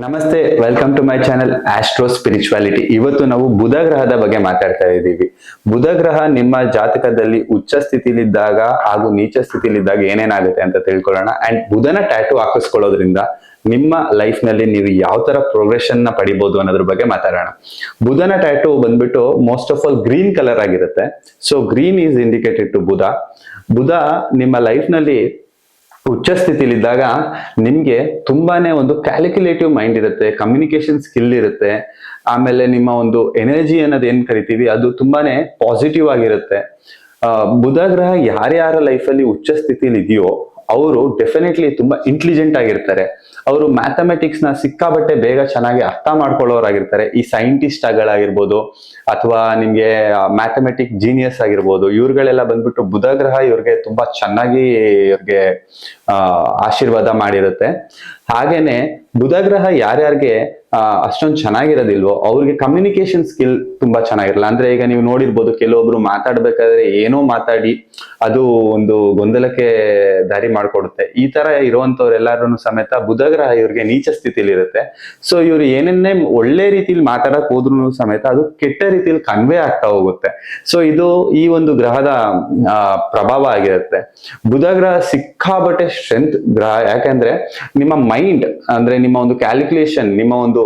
ನಮಸ್ತೆ, welcome to my channel astro spirituality. ಇವತ್ತು ನಾವು ಬುಧ ಗ್ರಹದ ಬಗ್ಗೆ ಮಾತಾಡ್ತಾ ಇದ್ದೀವಿ. ಬುಧ ಗ್ರಹ ನಿಮ್ಮ ಜಾತಕದಲ್ಲಿ ಉಚ್ಚ ಸ್ಥಿತಿಲಿದ್ದಾಗ ಹಾಗೂ ನೀಚ ಸ್ಥಿತಿಲಿದ್ದಾಗ ಏನೇನಾಗುತ್ತೆ ಅಂತ ತಿಳ್ಕೊಳ್ಳೋಣ. ಅಂಡ್ ಬುಧನ ಟ್ಯಾಟೂ ಹಾಕಿಸ್ಕೊಳ್ಳೋದ್ರಿಂದ ನಿಮ್ಮ ಲೈಫ್ ನಲ್ಲಿ ನೀವು ಯಾವ ತರ ಪ್ರೋಗ್ರೆಷನ್ ನ ಪಡಿಬಹುದು ಅನ್ನೋದ್ರ ಬಗ್ಗೆ ಮಾತಾಡೋಣ. ಬುಧನ ಟ್ಯಾಟೂ ಬಂದ್ಬಿಟ್ಟು most of all green colour ಆಗಿರುತ್ತೆ. So green is indicated to Budh. Budh ನಿಮ್ಮ ಲೈಫ್ ನಲ್ಲಿ ಉಚ್ಚ ಸ್ಥಿತಿಲಿದ್ದಾಗ ನಿಮ್ಗೆ ತುಂಬಾನೇ ಒಂದು ಕ್ಯಾಲ್ಕುಲೇಟಿವ್ ಮೈಂಡ್ ಇರುತ್ತೆ, ಕಮ್ಯುನಿಕೇಶನ್ ಸ್ಕಿಲ್ ಇರುತ್ತೆ, ಆಮೇಲೆ ನಿಮ್ಮ ಒಂದು ಎನರ್ಜಿ ಅನ್ನೋದು ಏನ್ ಕರಿತೀವಿ ಅದು ತುಂಬಾನೇ ಪಾಸಿಟಿವ್ ಆಗಿರುತ್ತೆ. ಬುಧ ಗ್ರಹ ಯಾರ್ಯಾರ ಲೈಫಲ್ಲಿ ಉಚ್ಚ ಸ್ಥಿತಿಲಿ ಇದೆಯೋ ಅವರು ಡೆಫಿನೆಟ್ಲಿ ತುಂಬಾ ಇಂಟೆಲಿಜೆಂಟ್ ಆಗಿರ್ತಾರೆ. ಅವರು ಮ್ಯಾಥಮೆಟಿಕ್ಸ್ ನ ಸಿಕ್ಕಾಬಟ್ಟೆ ಬೇಗ ಚೆನ್ನಾಗಿ ಅರ್ಥ ಮಾಡ್ಕೊಳ್ಳೋರಾಗಿರ್ತಾರೆ. ಈ ಸೈಂಟಿಸ್ಟ್ ಗಳಾಗಿರ್ಬೋದು ಅಥವಾ ನಿಮ್ಗೆ ಮ್ಯಾಥಮೆಟಿಕ್ ಜೀನಿಯಸ್ ಆಗಿರ್ಬೋದು, ಇವ್ರುಗಳೆಲ್ಲ ಬಂದ್ಬಿಟ್ಟು ಬುಧ ಗ್ರಹ ಇವ್ರಿಗೆ ತುಂಬಾ ಚೆನ್ನಾಗಿ ಇವ್ರಿಗೆ ಆಶೀರ್ವಾದ ಮಾಡಿರುತ್ತೆ. ಹಾಗೇನೆ ಬುಧ ಗ್ರಹ ಯಾರ್ಯಾರಿಗೆ ಅಷ್ಟೊಂದು ಚೆನ್ನಾಗಿರೋದಿಲ್ವೋ ಅವ್ರಿಗೆ ಕಮ್ಯುನಿಕೇಶನ್ ಸ್ಕಿಲ್ ತುಂಬಾ ಚೆನ್ನಾಗಿರಲ್ಲ. ಅಂದ್ರೆ ಈಗ ನೀವು ನೋಡಿರ್ಬೋದು, ಕೆಲವೊಬ್ರು ಮಾತಾಡ್ಬೇಕಾದ್ರೆ ಏನೋ ಮಾತಾಡಿ ಅದು ಒಂದು ಗೊಂದಲಕ್ಕೆ ದಾರಿ ಮಾಡ್ಕೊಡುತ್ತೆ. ಈ ತರ ಇರುವಂತವ್ರೆಲ್ಲಾರು ಸಮೇತ ಬುಧ ಗ್ರಹ ಇವ್ರಿಗೆ ನೀಚ ಸ್ಥಿತಿಲಿ ಇರುತ್ತೆ. ಸೊ ಇವ್ರು ಏನನ್ನೇ ಒಳ್ಳೆ ರೀತಿಲಿ ಮಾತಾಡಕ್ ಹೋದ್ರು ಸಮೇತ ಅದು ಕೆಟ್ಟ ರೀತಿಲಿ ಕನ್ವೆ ಆಗ್ತಾ ಹೋಗುತ್ತೆ. ಸೊ ಇದು ಈ ಒಂದು ಗ್ರಹದ ಪ್ರಭಾವ ಆಗಿರುತ್ತೆ. ಬುಧ ಗ್ರಹ ಸಿಕ್ಕಾಬಟ್ಟೆ ಸ್ಟ್ರೆಂತ್ ಗ್ರಹ. ಯಾಕಂದ್ರೆ ನಿಮ್ಮ ಮೈಂಡ್ ಅಂದ್ರೆ ನಿಮ್ಮ ಒಂದು ಕ್ಯಾಲ್ಕುಲೇಷನ್, ನಿಮ್ಮ ಒಂದು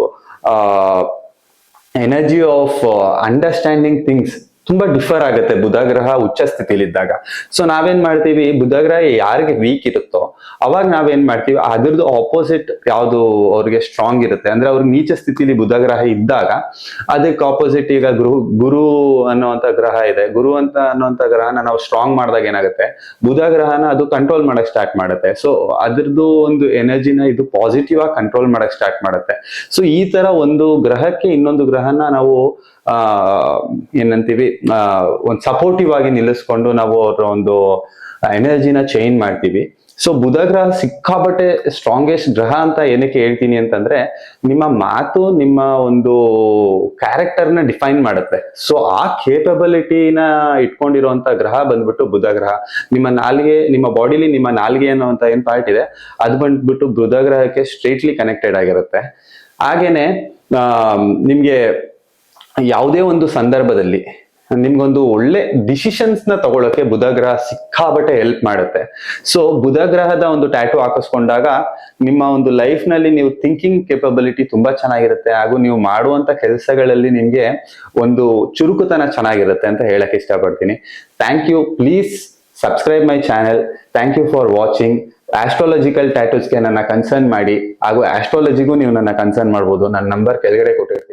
ಎನರ್ಜಿ ಆಫ್ ಅಂಡರ್ಸ್ಟ್ಯಾಂಡಿಂಗ್ ಥಿಂಗ್ಸ್ ತುಂಬಾ ಡಿಫರ್ ಆಗುತ್ತೆ ಬುಧ ಗ್ರಹ ಉಚ್ಚ ಸ್ಥಿತಿಲಿದ್ದಾಗ. ಸೊ ನಾವೇನ್ ಮಾಡ್ತೀವಿ, ಬುಧ ಗ್ರಹ ಯಾರಿಗೆ ವೀಕ್ ಇರುತ್ತೋ ಅವಾಗ ನಾವೇನ್ ಮಾಡ್ತೀವಿ, ಅದ್ರದ್ದು ಆಪೋಸಿಟ್ ಯಾವ್ದು ಅವ್ರಿಗೆ ಸ್ಟ್ರಾಂಗ್ ಇರುತ್ತೆ ಅಂದ್ರೆ ಅವ್ರಿಗೆ ನೀಚ ಸ್ಥಿತಿಲಿ ಬುಧ ಗ್ರಹ ಇದ್ದಾಗ ಅದಕ್ಕೆ ಆಪೋಸಿಟ್ ಈಗ ಗುರು ಅನ್ನುವಂತ ಗ್ರಹ ಇದೆ. ಗುರು ಅನ್ನುವಂತ ಗ್ರಹನ ನಾವು ಸ್ಟ್ರಾಂಗ್ ಮಾಡಿದಾಗ ಏನಾಗುತ್ತೆ, ಬುಧ ಗ್ರಹನ ಅದು ಕಂಟ್ರೋಲ್ ಮಾಡಕ್ ಸ್ಟಾರ್ಟ್ ಮಾಡುತ್ತೆ. ಸೊ ಅದ್ರದ್ದು ಒಂದು ಎನರ್ಜಿನ ಇದು ಪಾಸಿಟಿವ್ ಆಗಿ ಕಂಟ್ರೋಲ್ ಮಾಡಕ್ ಸ್ಟಾರ್ಟ್ ಮಾಡುತ್ತೆ. ಸೊ ಈ ತರ ಒಂದು ಗ್ರಹಕ್ಕೆ ಇನ್ನೊಂದು ಗ್ರಹನ ನಾವು ಏನಂತೀವಿ, ಒಂದು ಸಪೋರ್ಟಿವ್ ಆಗಿ ನಿಲ್ಲಿಸ್ಕೊಂಡು ನಾವು ಅವರ ಒಂದು ಎನರ್ಜಿನ ಚೇಂಜ್ ಮಾಡ್ತೀವಿ. ಸೊ ಬುಧ ಗ್ರಹ ಸಿಕ್ಕಾಬಟ್ಟೆ ಸ್ಟ್ರಾಂಗೆಸ್ಟ್ ಗ್ರಹ ಅಂತ ಏನಕ್ಕೆ ಹೇಳ್ತೀನಿ ಅಂತಂದ್ರೆ, ನಿಮ್ಮ ಮಾತು ನಿಮ್ಮ ಒಂದು ಕ್ಯಾರೆಕ್ಟರ್ನ ಡಿಫೈನ್ ಮಾಡುತ್ತೆ. ಸೊ ಆ ಕೇಪಬಿಲಿಟಿನ ಇಟ್ಕೊಂಡಿರುವಂತ ಗ್ರಹ ಬಂದ್ಬಿಟ್ಟು ಬುಧ ಗ್ರಹ. ನಿಮ್ಮ ನಾಲಿಗೆ, ನಿಮ್ಮ ಬಾಡಿಲಿ ನಿಮ್ಮ ನಾಲಿಗೆ ಅನ್ನುವಂತ ಏನ್ ಪಾರ್ಟ್ ಇದೆ ಅದು ಬಂದ್ಬಿಟ್ಟು ಬುಧ ಗ್ರಹಕ್ಕೆ ಸ್ಟ್ರೇಟ್ಲಿ ಕನೆಕ್ಟೆಡ್ ಆಗಿರುತ್ತೆ. ಹಾಗೇನೆ ನಿಮ್ಗೆ ಯಾವುದೇ ಒಂದು ಸಂದರ್ಭದಲ್ಲಿ ನಿಮ್ಗೊಂದು ಒಳ್ಳೆ ಡಿಸಿಷನ್ಸ್ ನ ತಗೊಳಕ್ಕೆ ಬುಧ ಗ್ರಹ ಸಿಕ್ಕಾಬಟ್ಟೆ ಹೆಲ್ಪ್ ಮಾಡುತ್ತೆ. ಸೊ ಬುಧ ಗ್ರಹದ ಒಂದು ಟ್ಯಾಟೂ ಹಾಕಿಸ್ಕೊಂಡಾಗ ನಿಮ್ಮ ಒಂದು ಲೈಫ್ ನಲ್ಲಿ ನೀವು ಥಿಂಕಿಂಗ್ ಕೇಪಬಿಲಿಟಿ ತುಂಬಾ ಚೆನ್ನಾಗಿರುತ್ತೆ, ಹಾಗೂ ನೀವು ಮಾಡುವಂತ ಕೆಲಸಗಳಲ್ಲಿ ನಿಮ್ಗೆ ಒಂದು ಚುರುಕುತನ ಚೆನ್ನಾಗಿರುತ್ತೆ ಅಂತ ಹೇಳಕ್ ಇಷ್ಟಪಡ್ತೀನಿ. Thank you. Please subscribe my channel. Thank you for watching. Astrological ಟ್ಯಾಟೂಸ್ಗೆ ನನ್ನ ಕನ್ಸರ್ನ್ ಮಾಡಿ, ಹಾಗೂ ಆಸ್ಟ್ರಾಲಜಿಗೂ ನೀವು ನನ್ನ ಕನ್ಸರ್ನ್ ಮಾಡ್ಬೋದು. ನನ್ನ ನಂಬರ್ ಕೆಳಗಡೆ ಕೊಟ್ಟಿರ್ತೀನಿ.